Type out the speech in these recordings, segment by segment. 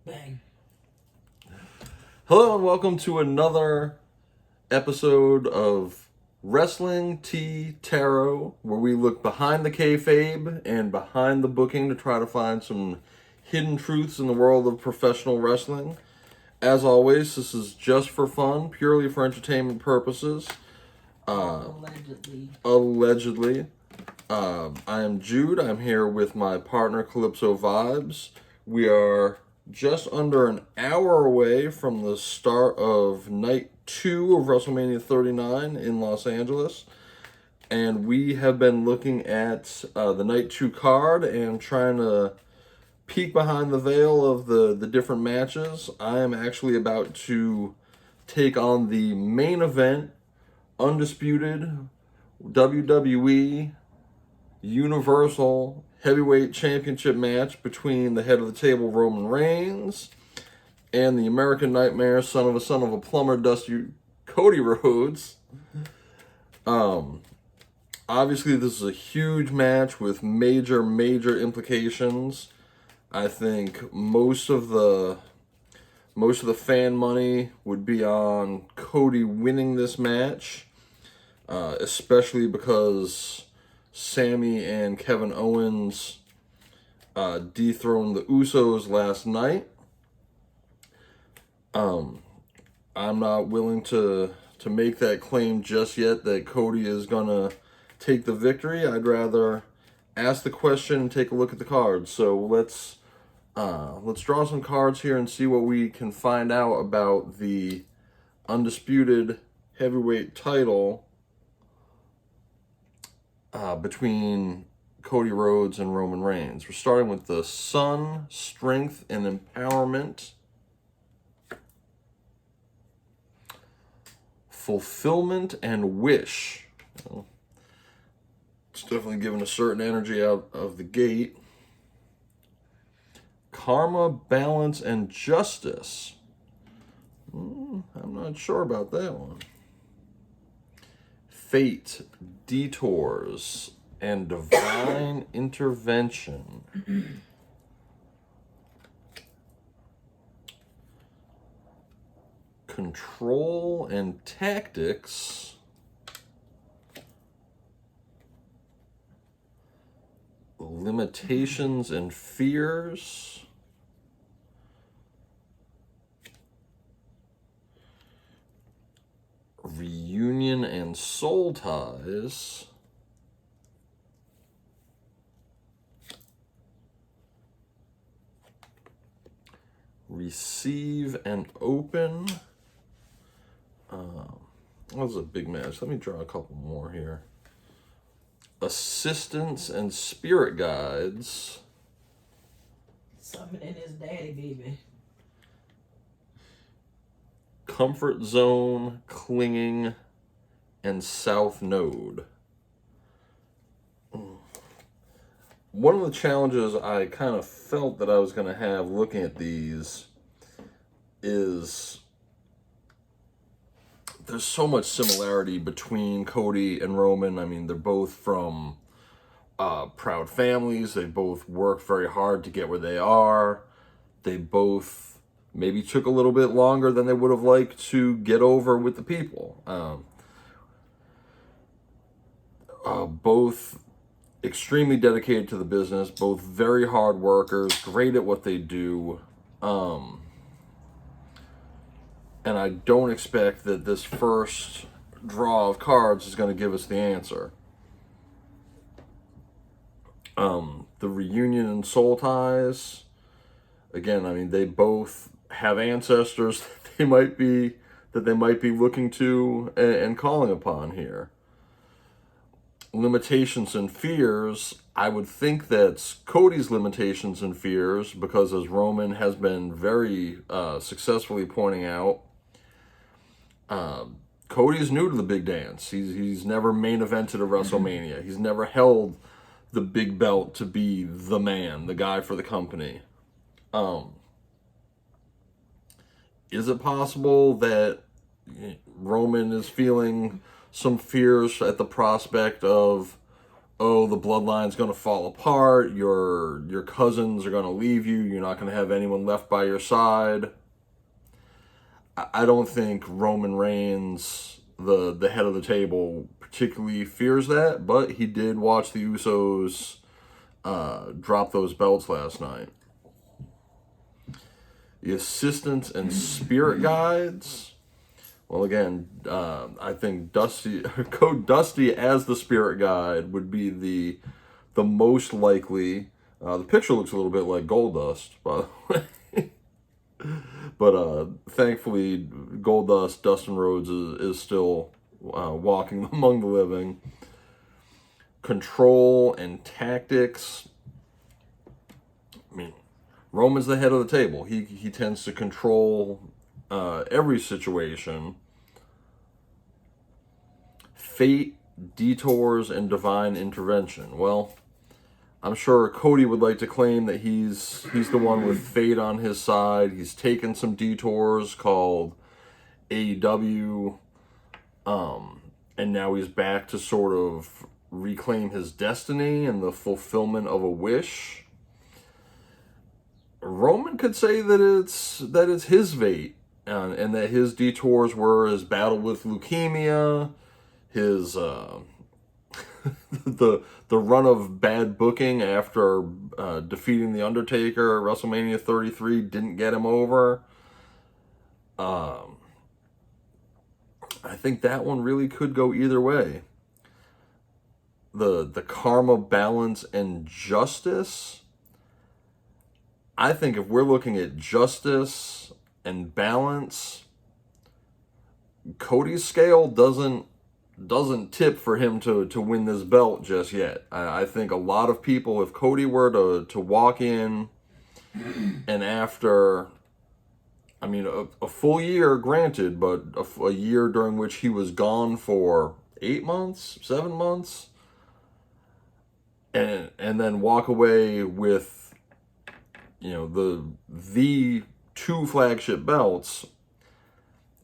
Bang. Hello and welcome to another episode of Wrestling Tea Tarot, where we look behind the kayfabe and behind the booking to try to find some hidden truths in the world of professional wrestling. As always, this is just for fun, purely for entertainment purposes. Allegedly. I am Jude. I'm here with my partner Calypso Vibes. We are just under an hour away from the start of night 2 of WrestleMania 39 in Los Angeles. And we have been looking at the night 2 card and trying to peek behind the veil of the different matches. I am actually about to take on the main event, undisputed WWE Universal Heavyweight Championship match between the head of the table, Roman Reigns, and the American Nightmare, son of a plumber, Dusty Cody Rhodes. Obviously, this is a huge match with major implications. I think most of the fan money would be on Cody winning this match, especially because Sammy and Kevin Owens dethroned the Usos last night. I'm not willing to make that claim just yet that Cody is gonna take the victory. I'd rather ask the question and take a look at the cards. So let's draw some cards here and see what we can find out about the undisputed heavyweight title between Cody Rhodes and Roman Reigns. We're starting with the Sun, Strength, and Empowerment. Fulfillment and Wish. Well, it's definitely giving a certain energy out of the gate. Karma, Balance, and Justice. I'm not sure about that one. Fate, Detours, and Divine Intervention. Control and Tactics. Limitations and Fears. Reunion and Soul Ties. Receive and Open. That was a big match. Let me draw a couple more here. Assistance and Spirit Guides. Summoning his daddy, baby. Comfort Zone, Clinging, and South Node. One of the challenges I kind of felt that I was going to have looking at these is there's so much similarity between Cody and Roman. I mean, they're both from proud families. They both work very hard to get where they are. They both maybe took a little bit longer than they would have liked to get over with the people. Both extremely dedicated to the business, both very hard workers, great at what they do. And I don't expect that this first draw of cards is going to give us the answer. The Reunion and Soul Ties. Again, I mean, they both have ancestors that they might be looking to and calling upon here. Limitations and Fears. I would think that's Cody's limitations and fears, because as Roman has been very successfully pointing out, Cody's new to the big dance. He's never main evented a WrestleMania. He's never held the big belt to be the man, the guy for the company. Is it possible that Roman is feeling some fears at the prospect of oh, the bloodline's going to fall apart, your cousins are going to leave you, you're not going to have anyone left by your side. I don't think Roman Reigns, the head of the table, particularly fears that, but he did watch the Usos drop those belts last night. The assistants and spirit guides. Well, again, I think Code Dusty as the spirit guide would be the most likely. The picture looks a little bit like Goldust, by the way. But thankfully, Goldust, Dustin Rhodes, is still walking among the living. Control and tactics. I mean, Roman's the head of the table. He tends to control every situation. Fate, detours, and divine intervention. Well, I'm sure Cody would like to claim that he's the one with fate on his side. He's taken some detours called AEW, and now he's back to sort of reclaim his destiny and the fulfillment of a wish. Roman could say that it's his fate, and that his detours were his battle with leukemia, his the run of bad booking after defeating the Undertaker at WrestleMania 33 didn't get him over. I think that one really could go either way. The karma, balance, and justice. I think if we're looking at justice and balance, Cody's scale doesn't tip for him to win this belt just yet. I think a lot of people, if Cody were to walk in and after, I mean, a full year, granted, but a year during which he was gone for 8 months, 7 months, and then walk away with, the 2 flagship belts,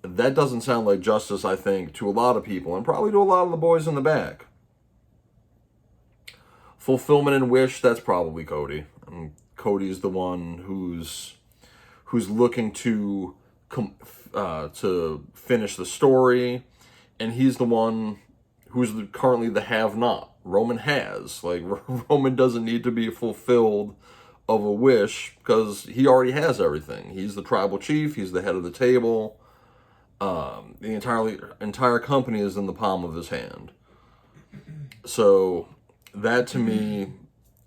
that doesn't sound like justice, I think, to a lot of people, and probably to a lot of the boys in the back. Fulfillment and wish, that's probably Cody. I mean, Cody's the one who's looking to finish the story, and he's the one who's currently the have-not. Roman has. Like, Roman doesn't need to be fulfilled of a wish because he already has everything. He's the tribal chief. He's the head of the table. The entire company is in the palm of his hand. So that to me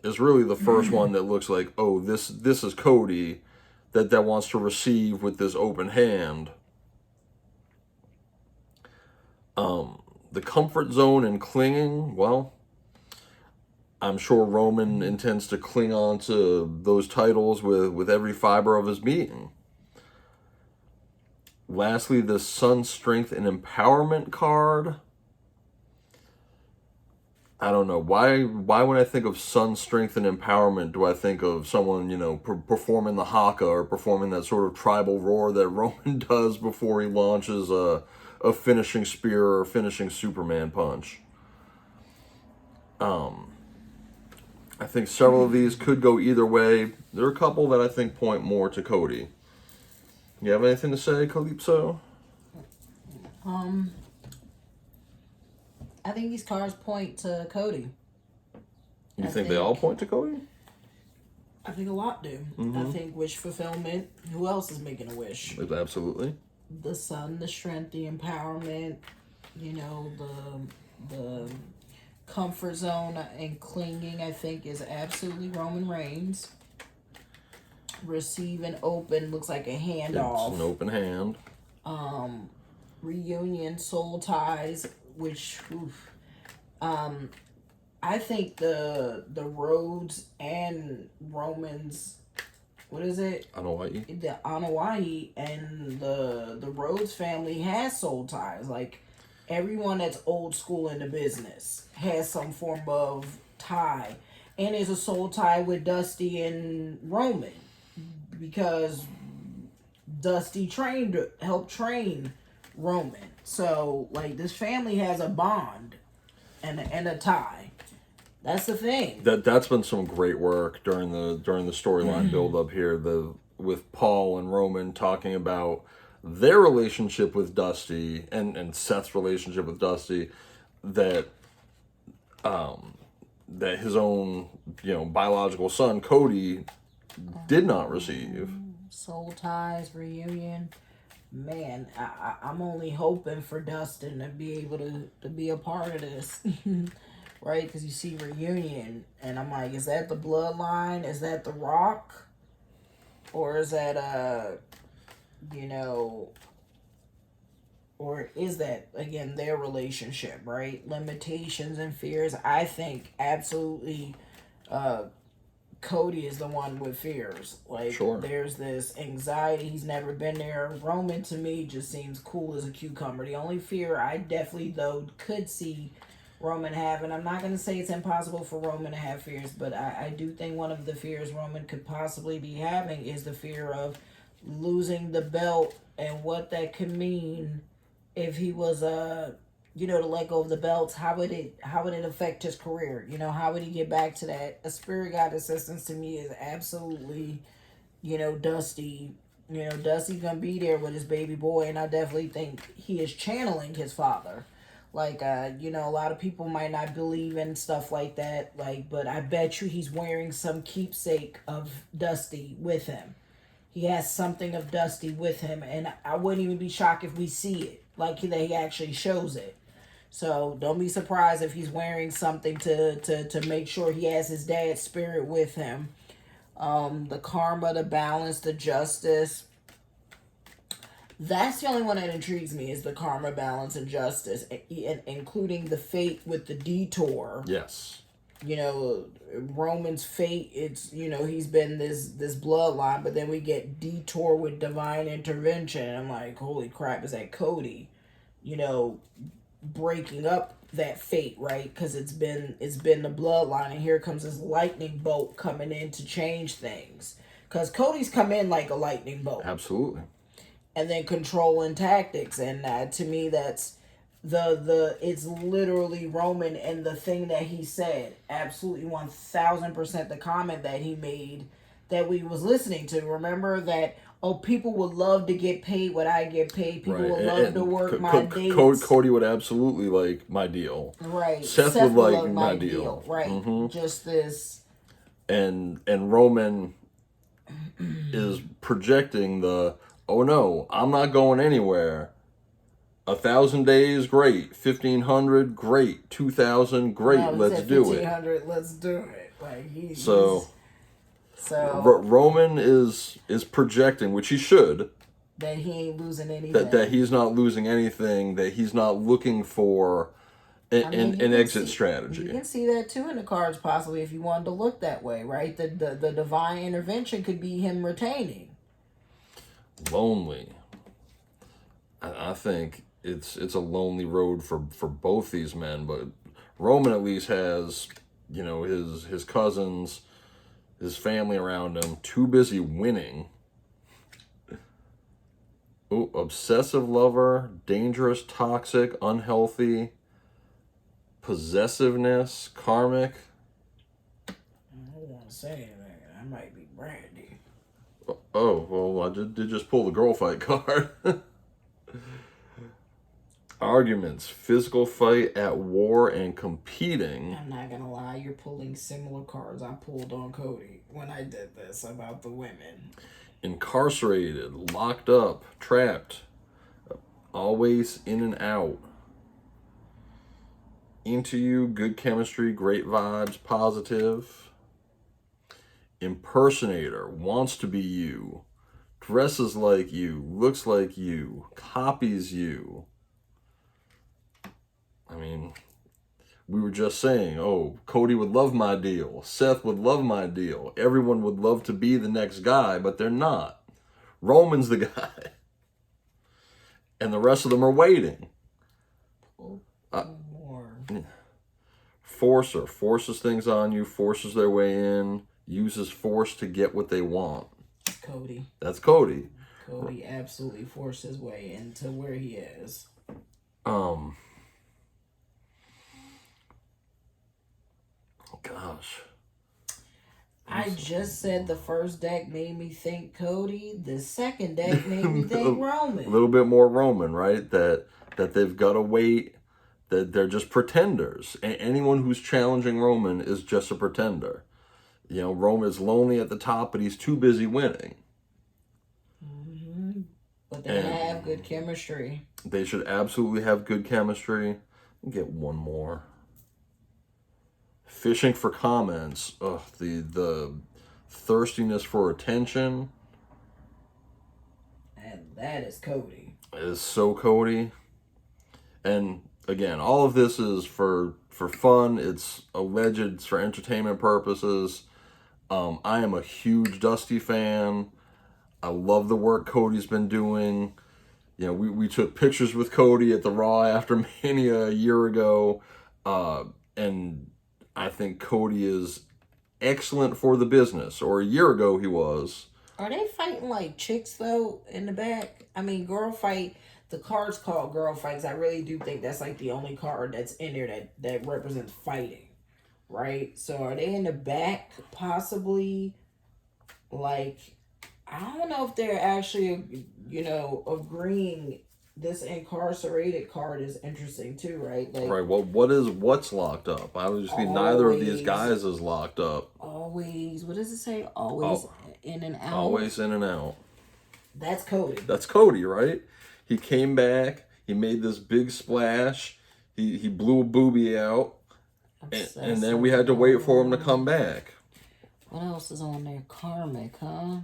is really the first one that looks like, oh, this is Cody that wants to receive with this open hand. The comfort zone and clinging, well, I'm sure Roman intends to cling on to those titles with every fiber of his being. Lastly, the Sun Strength and Empowerment card. I don't know. Why when I think of Sun Strength and Empowerment do I think of someone, performing the haka or performing that sort of tribal roar that Roman does before he launches a finishing spear or finishing Superman punch? I think several of these could go either way. There are a couple that I think point more to Cody. You have anything to say, Calypso? I think these cards point to Cody. You think they all point to Cody? I think a lot do. Mm-hmm. I think wish fulfillment. Who else is making a wish? Absolutely. The sun, the strength, the empowerment. The comfort zone and clinging, I think, is absolutely Roman Reigns. Receive and open looks like a handoff. It's an open hand. Reunion, soul ties, which I think the Rhodes and Romans, what is it? Anoa'i. The Anoa'i and the Rhodes family has soul ties. Like, everyone that's old school in the business has some form of tie. And there's a soul tie with Dusty and Roman, because Dusty helped train Roman. So, like, this family has a bond and a tie. That's the thing. That's been some great work during the storyline build up here. With Paul and Roman talking about their relationship with Dusty and Seth's relationship with Dusty, that that his own biological son Cody did not receive. Soul ties reunion. Man, I'm only hoping for Dustin to be able to be a part of this. Right? Because you see reunion, and I'm like, is that the bloodline? Is that the Rock? Or is that, or is that, again, their relationship, right? Limitations and fears. I think absolutely Cody is the one with fears. Like, Sure. There's this anxiety. He's never been there. Roman, to me, just seems cool as a cucumber. The only fear I definitely, though, could see Roman have, and I'm not going to say it's impossible for Roman to have fears, but I do think one of the fears Roman could possibly be having is the fear of losing the belt and what that could mean if he was to let go of the belts. How would it affect his career? How would he get back to that? A spirit guide assistance to me is absolutely, Dusty. Dusty's gonna be there with his baby boy, and I definitely think he is channeling his father. Like, a lot of people might not believe in stuff like that. Like, but I bet you he's wearing some keepsake of Dusty with him. He has something of Dusty with him, and I wouldn't even be shocked if we see it. Like, that he actually shows it. So don't be surprised if he's wearing something to make sure he has his dad's spirit with him. The karma, the balance, the justice. That's the only one that intrigues me, is the karma, balance, and justice, including the fate with the detour. Yes. Roman's fate, it's, he's been this bloodline, but then we get detour with divine intervention. And I'm like, holy crap, is that Cody? Breaking up that fate, right? Because it's been the bloodline, and here comes this lightning bolt coming in to change things. Because Cody's come in like a lightning bolt. Absolutely. And then controlling tactics, and to me, that's it's literally Roman, and the thing that he said, absolutely 1000% the comment that he made that we was listening to. Remember that, people would love to get paid what I get paid. People right. would love to work my dates. Cody would absolutely like my deal. Right. Seth would like my deal. Right. Mm-hmm. Just this. And Roman is projecting oh no, I'm not going anywhere. 1,000 days, great. 1,500, great. 2,000, great. No, let's do it. 1,500, let's do it. Like so Roman is projecting, which he should, that he ain't losing anything. That he's not losing anything. That he's not looking for an exit strategy. You can see that too in the cards, possibly, if you wanted to look that way, right? The divine intervention could be him retaining. Lonely. I think it's a lonely road for both these men, but Roman at least has, his cousins, his family around him, too busy winning. Ooh, obsessive lover, dangerous, toxic, unhealthy, possessiveness, karmic. I don't want to say anything. I might be Brandy. Oh, well, I did just pull the girl fight card. Arguments, physical fight, at war, and competing. I'm not gonna lie, you're pulling similar cards I pulled on Cody when I did this about the women. Incarcerated, locked up, trapped, always in and out. Into you, good chemistry, great vibes, positive. Impersonator, wants to be you, dresses like you, looks like you, copies you. I mean, we were just saying, Cody would love my deal. Seth would love my deal. Everyone would love to be the next guy, but they're not. Roman's the guy. And the rest of them are waiting. Forcer. Forces things on you, forces their way in, uses force to get what they want. Cody. That's Cody. Cody absolutely forced his way into where he is. gosh. I just said the first deck made me think Cody. The second deck made me think Roman. A little bit more Roman, right? That they've got to wait. That they're just pretenders. And anyone who's challenging Roman is just a pretender. You know, Roman is lonely at the top, but he's too busy winning. Mm-hmm. But they have good chemistry. They should absolutely have good chemistry. Get one more. Fishing for comments. Ugh, the thirstiness for attention. And that is Cody. It is so Cody. And again, all of this is for fun. It's alleged. It's for entertainment purposes. I am a huge Dusty fan. I love the work Cody's been doing. You know, we took pictures with Cody at the Raw after Mania a year ago. And I think Cody is excellent for the business. Or a year ago he was. Are they fighting like chicks though in the back? I mean, girl fight. The card's called girl fights. I really do think that's like the only card that's in there that represents fighting, right? So are they in the back possibly? Like, I don't know if they're actually, agreeing. This incarcerated card is interesting too, right? Like, right. Well, what's locked up? Obviously, neither of these guys is locked up. Always. What does it say? Always in and out. Always in and out. That's Cody. That's Cody, right? He came back. He made this big splash. He blew a boobie out, and then we had to wait for him to come back. What else is on there? Karmic, huh?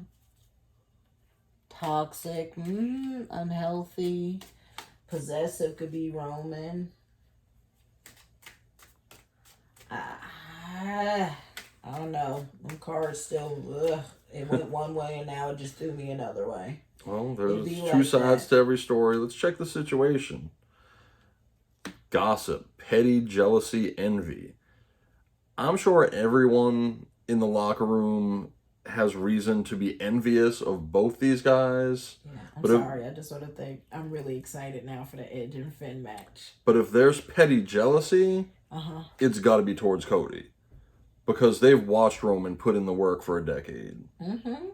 Toxic, unhealthy, possessive could be Roman. I don't know. Them cards still, it went one way and now it just threw me another way. Well, there's two sides to every story. Let's check the situation. Gossip, petty, jealousy, envy. I'm sure everyone in the locker room has reason to be envious of both these guys. Yeah, I'm sorry. I just sort of think I'm really excited now for the Edge and Finn match. But if there's petty jealousy, it's got to be towards Cody. Because they've watched Roman put in the work for a decade. Mm-hmm.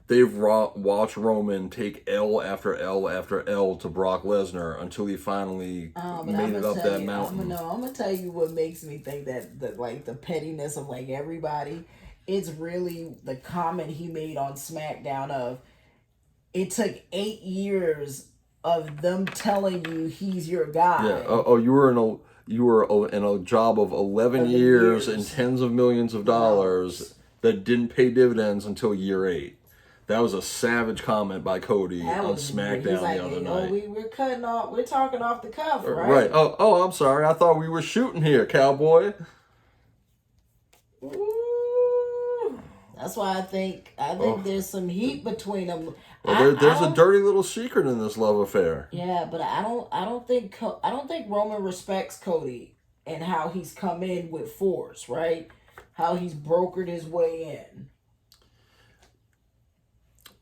They've watched Roman take L after L after L to Brock Lesnar until he finally made it up that mountain. I'm going to tell you what makes me think that the pettiness of like everybody, it's really the comment he made on SmackDown of, it took 8 years of them telling you he's your guy. Yeah. Oh, you were in a job of 11 years and tens of millions of dollars that didn't pay dividends until year 8. That was a savage comment by Cody on SmackDown the other night. We're talking off the cuff, right? Right. Oh, I'm sorry. I thought we were shooting here, cowboy. Ooh. That's why I think there's some heat between them. Well, there's a dirty little secret in this love affair. Yeah, but I don't think Roman respects Cody and how he's come in with force, right? How he's brokered his way in.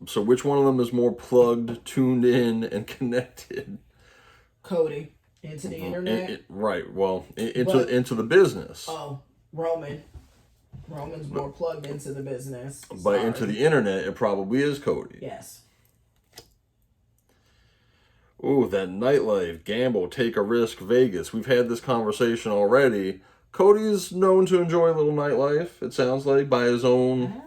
So which one of them is more plugged, tuned in, and connected? Cody. Into the internet? Right. Well, into the business. Oh, Roman. Roman's more plugged into the business. But into the internet, it probably is Cody. Yes. Ooh, that nightlife, gamble, take a risk, Vegas. We've had this conversation already. Cody's known to enjoy a little nightlife, it sounds like, by his own...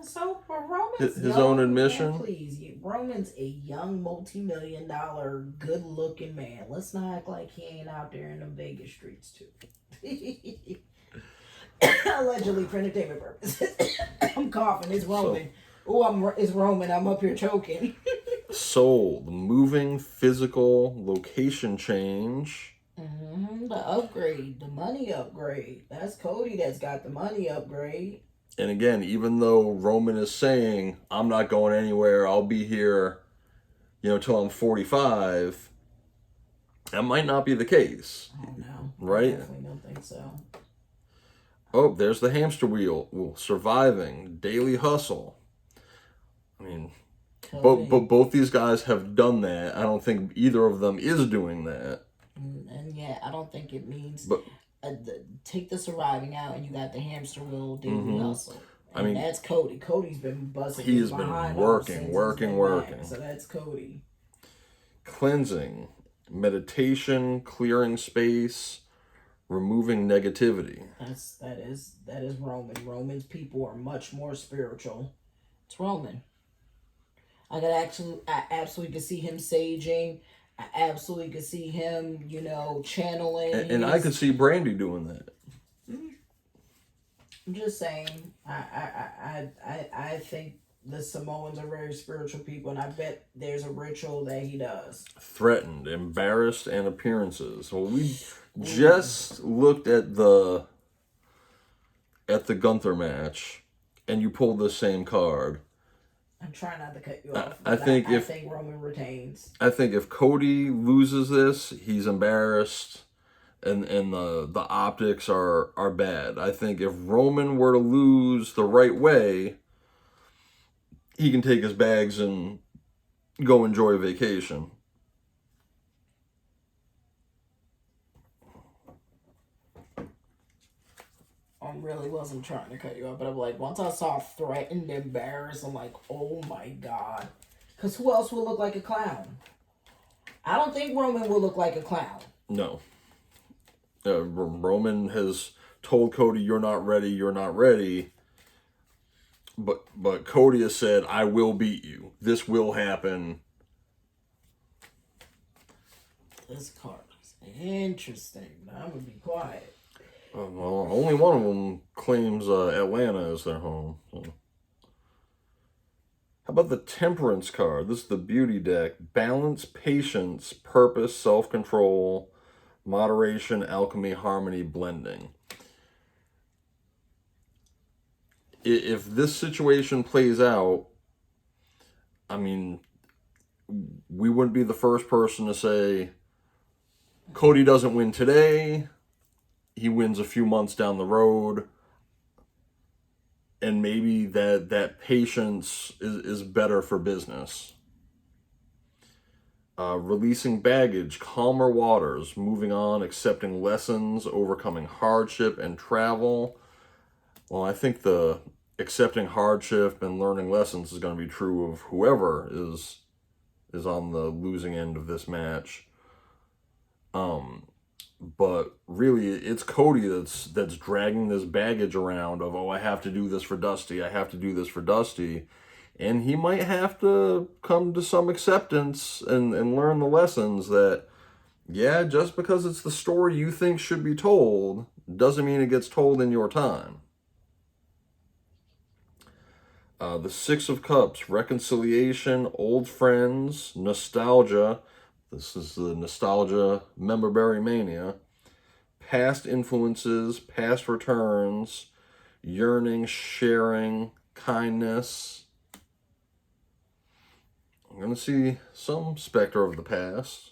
His own admission. Man, please, Roman's a young, multi-million-dollar, good-looking man. Let's not act like he ain't out there in the Vegas streets too. Allegedly for entertainment purposes. I'm coughing. It's Roman. It's Roman. I'm up here choking. Soul, the moving, physical, location change. Mm-hmm. The upgrade, the money upgrade. That's Cody that's got the money upgrade. And again, even though Roman is saying, I'm not going anywhere, I'll be here, till I'm 45, that might not be the case. I don't know. Right? I definitely don't think so. Oh, there's the hamster wheel. Surviving, daily hustle. I mean, both these guys have done that. I don't think either of them is doing that. And yeah, I don't think it means... take the surviving out, and you got the hamster wheel daily hustle. I And mean, that's Cody. Cody's been busting he his has been behind working. back, so that's Cody. Cleansing, meditation, clearing space, removing negativity. That is Roman. Roman's people are much more spiritual. It's Roman. I absolutely could see him saging. I absolutely could see him, channeling. And I could see Brandy doing that. I'm just saying. I think the Samoans are very spiritual people, and I bet there's a ritual that he does. Threatened, embarrassed, and appearances. Well, we just looked at the Gunther match, and you pulled the same card. I'm trying not to cut you off. I think Roman retains. I think if Cody loses this, he's embarrassed, and the optics are bad. I think if Roman were to lose the right way, he can take his bags and go enjoy a vacation. I really wasn't trying to cut you off, but I'm like, once I saw threatened, embarrassed, I'm like, oh my god. Because who else will look like a clown? I don't think Roman will look like a clown. No. Roman has told Cody, "You're not ready. You're not ready." But Cody has said, "I will beat you. This will happen." This card is interesting. I'm gonna be quiet. Well, only one of them claims Atlanta as their home. So. How about the Temperance card? This is the beauty deck. Balance, patience, purpose, self-control, moderation, alchemy, harmony, blending. If this situation plays out, I mean, we wouldn't be the first person to say, Cody doesn't win today, he wins a few months down the road, and maybe that patience is better for business. Releasing baggage, calmer waters, moving on, accepting lessons, overcoming hardship and travel. Well, I think the accepting hardship and learning lessons is going to be true of whoever is on the losing end of this match. But really, it's Cody that's dragging this baggage around of, oh, I have to do this for Dusty, I have to do this for Dusty. And he might have to come to some acceptance and learn the lessons that, yeah, just because it's the story you think should be told, doesn't mean it gets told in your time. The Six of Cups, reconciliation, old friends, nostalgia. This is the nostalgia memorabilia mania. Past influences, past returns, yearning, sharing, kindness. I'm going to see some specter of the past.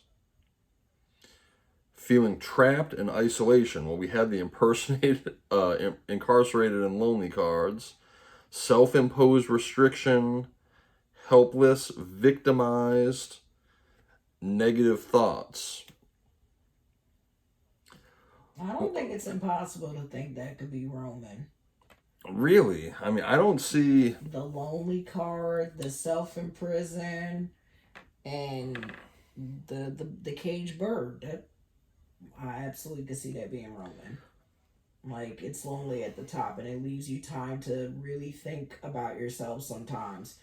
Feeling trapped in isolation. Well, we had the incarcerated and lonely cards. Self-imposed restriction, helpless, victimized, negative thoughts. I don't think it's impossible to think that could be Roman. Really? I mean, I don't see... The lonely card, the self-imprison, and the caged bird. That, I absolutely could see that being Roman. Like, it's lonely at the top, and it leaves you time to really think about yourself sometimes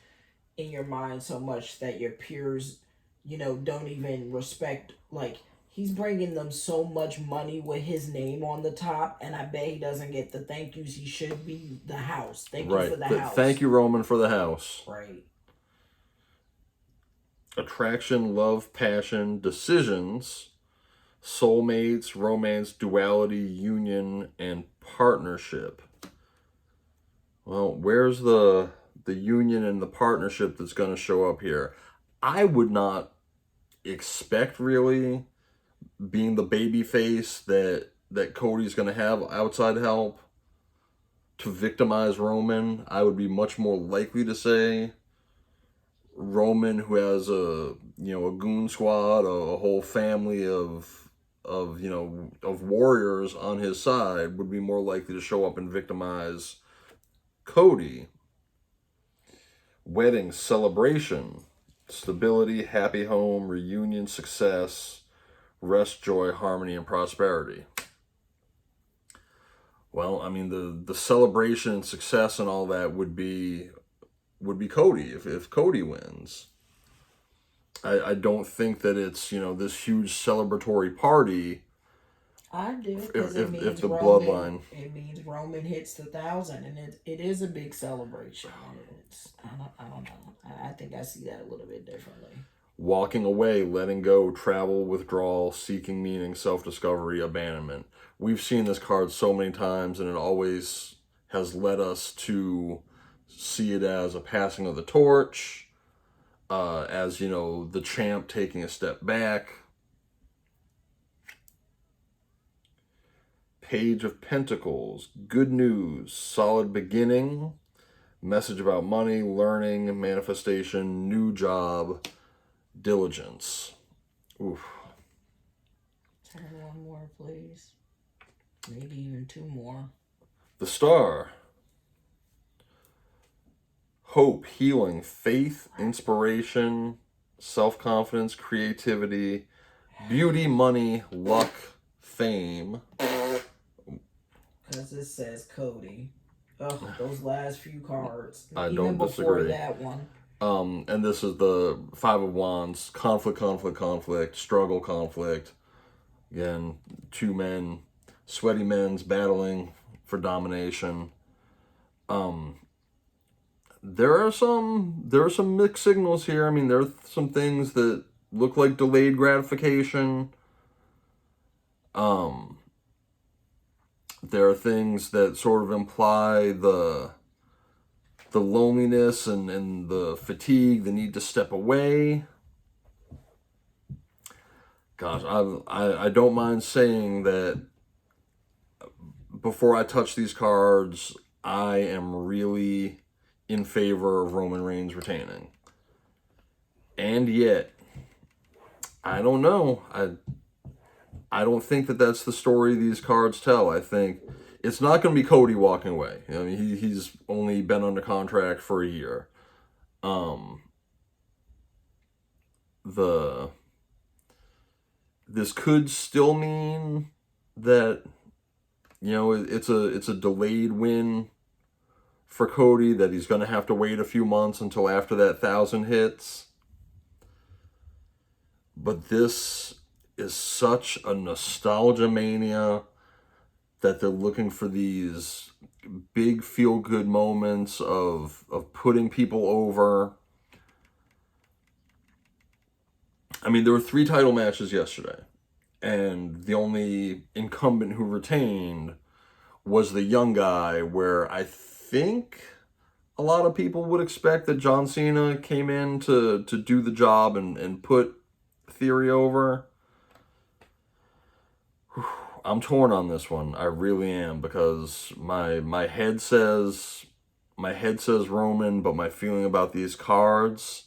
in your mind so much that your peers, don't even respect. Like, he's bringing them so much money with his name on the top, and I bet he doesn't get the thank yous he should be. The house. Thank you for the house. Thank you, Roman, for the house. Right. Attraction, love, passion, decisions, soulmates, romance, duality, union, and partnership. Well, where's the union and the partnership that's going to show up here? I would not expect, really, being the baby face that Cody's going to have outside help to victimize Roman. I would be much more likely to say Roman, who has a goon squad, a whole family of of warriors on his side would be more likely to show up and victimize Cody. Wedding, celebration, stability, happy home, reunion, success, rest, joy, harmony, and prosperity. Well, I mean, the celebration and success and all that would be Cody if Cody wins. I don't think that it's, this huge celebratory party. I do, because if the bloodline. It means Roman hits the 1,000, and it is a big celebration. I don't know. I think I see that a little bit differently. Walking away, letting go, travel, withdrawal, seeking meaning, self-discovery, abandonment. We've seen this card so many times, and it always has led us to see it as a passing of the torch, as, the champ taking a step back. Page of Pentacles, good news, solid beginning, message about money, learning, manifestation, new job, diligence. Oof. Turn one more, please. Maybe even two more. The Star. Hope, healing, faith, inspiration, self-confidence, creativity, beauty, money, luck, fame. Because it says Cody. Oh, those last few cards. I even don't before disagree. That one. And this is the Five of Wands, conflict, struggle, conflict. Again, two men, sweaty men's battling for domination. There are some mixed signals here. I mean, there are some things that look like delayed gratification. There are things that sort of imply the loneliness and the fatigue, the need to step away. Gosh, I don't mind saying that before I touch these cards, I am really in favor of Roman Reigns retaining. And yet, I don't know. I don't think that that's the story these cards tell. I think it's not going to be Cody walking away. I mean, he's only been under contract for a year. This could still mean that, it's a delayed win for Cody, that he's going to have to wait a few months until after that 1,000 hits. But this is such a nostalgia mania that they're looking for these big feel-good moments of putting people over. I mean, there were 3 title matches yesterday, and the only incumbent who retained was the young guy, where I think a lot of people would expect that John Cena came in to do the job and put Theory over. I'm torn on this one. I really am, because my head says Roman, but my feeling about these cards,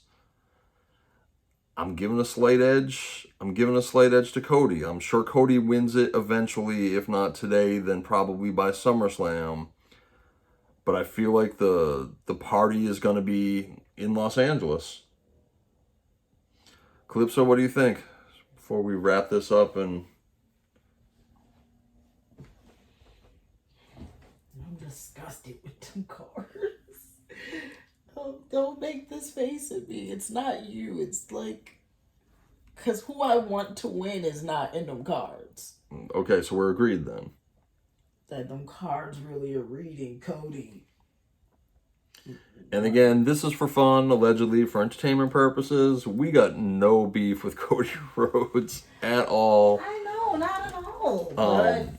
I'm giving a slight edge. To Cody. I'm sure Cody wins it eventually, if not today, then probably by SummerSlam. But I feel like the party is going to be in Los Angeles. Calypso, what do you think? Before we wrap this up and... I'm disgusted with them cards. Don't make this face at me. It's not you. It's like... Because who I want to win is not in them cards. Okay, so we're agreed then. That them cards really are reading Cody. And again, this is for fun, allegedly, for entertainment purposes. We got no beef with Cody Rhodes at all. I know, not at all. But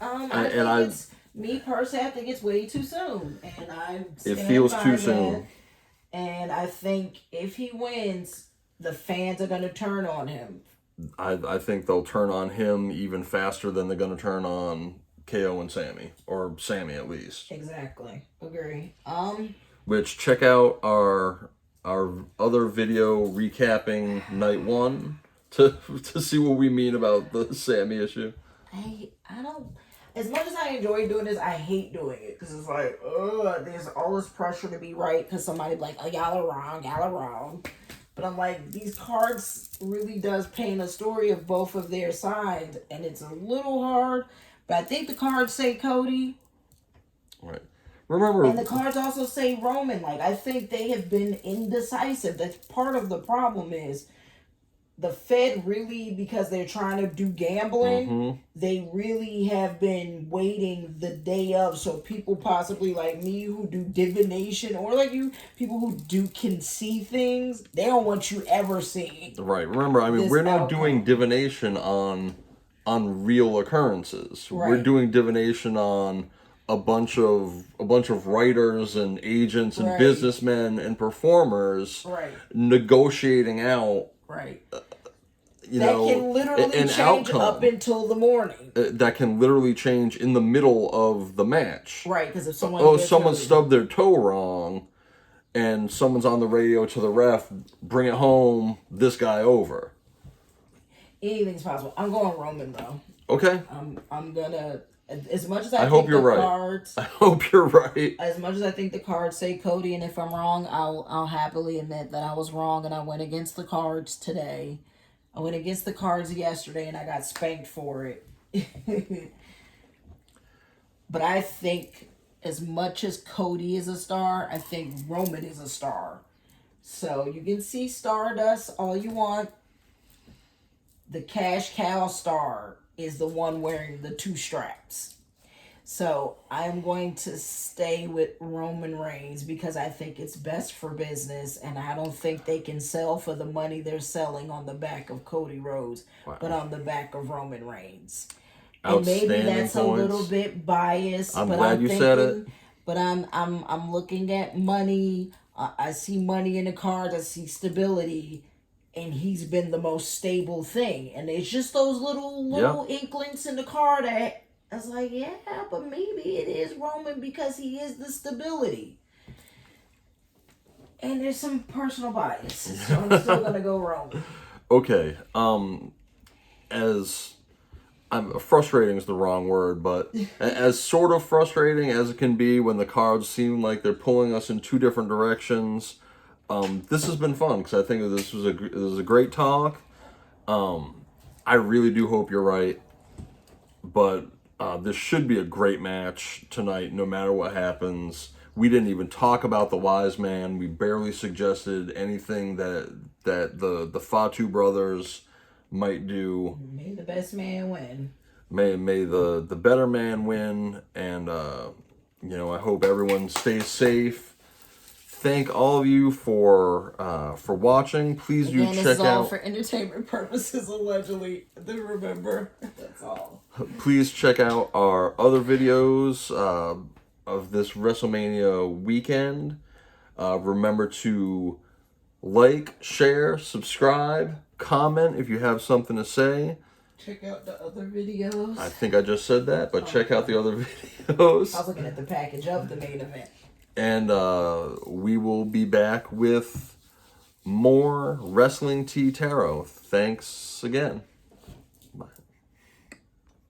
me personally, I think it's way too soon. And it feels too soon. That. And I think if he wins, the fans are going to turn on him. I think they'll turn on him even faster than they're going to turn on KO and Sammy. Or Sammy, at least. Exactly. Agree. Which, check out our other video recapping night 1 to see what we mean about the Sammy issue. I don't. As much as I enjoy doing this, I hate doing it because it's like, there's all this pressure to be right because somebody be like, oh, y'all are wrong. But I'm like, these cards really does paint a story of both of their sides, and it's a little hard. But I think the cards say Cody. Right. Remember, and the cards also say Roman. Like, I think they have been indecisive. That's part of the problem is the Fed really, because they're trying to do gambling, they really have been waiting the day of. So people possibly like me who do divination, or like you, people who can see things, they don't want you ever seeing. Right. Remember, I mean, we're not doing divination on real occurrences. Right. We're doing divination on a bunch of writers and agents and businessmen and performers negotiating out can literally change outcome up until the morning. That can literally change in the middle of the match. Right, because if someone stubbed their toe wrong, and someone's on the radio to the ref, bring it home, this guy over. Anything's possible. I'm going Roman though. Okay. I'm gonna. As much as I hope think you're right. Cards, I hope you're right. As much as I think the cards say Cody, and if I'm wrong, I'll happily admit that I was wrong and I went against the cards today. I went against the cards yesterday and I got spanked for it. But I think as much as Cody is a star, I think Roman is a star. So you can see Stardust all you want. The cash cow star is the one wearing the 2 straps. So I am going to stay with Roman Reigns because I think it's best for business, and I don't think they can sell for the money they're selling on the back of Cody Rhodes, but on the back of Roman Reigns. And maybe that's a little bit biased. I'm glad you said it. But I'm looking at money. I see money in the cards. I see stability. And he's been the most stable thing. And it's just those little inklings in the card that I was like, yeah, but maybe it is Roman because he is the stability. And there's some personal bias. So I'm still going to go Roman. Okay. As frustrating is the wrong word, but as sort of frustrating as it can be when the cards seem like they're pulling us in 2 different directions, this has been fun because I think this was a great talk. I really do hope you're right, but this should be a great match tonight, no matter what happens. We didn't even talk about the Wise Man. We barely suggested anything that the Fatu brothers might do. May the best man win. May the better man win, and I hope everyone stays safe. Thank all of you for watching. Please do check out. This is all for entertainment purposes, allegedly. Remember, that's all. Please check out our other videos of this WrestleMania weekend. Remember to like, share, subscribe, comment if you have something to say. Check out the other videos. I think I just said that, but check out the other videos. I was looking at the package of the main event. And we will be back with more Wrestling Tea Tarot. Thanks again.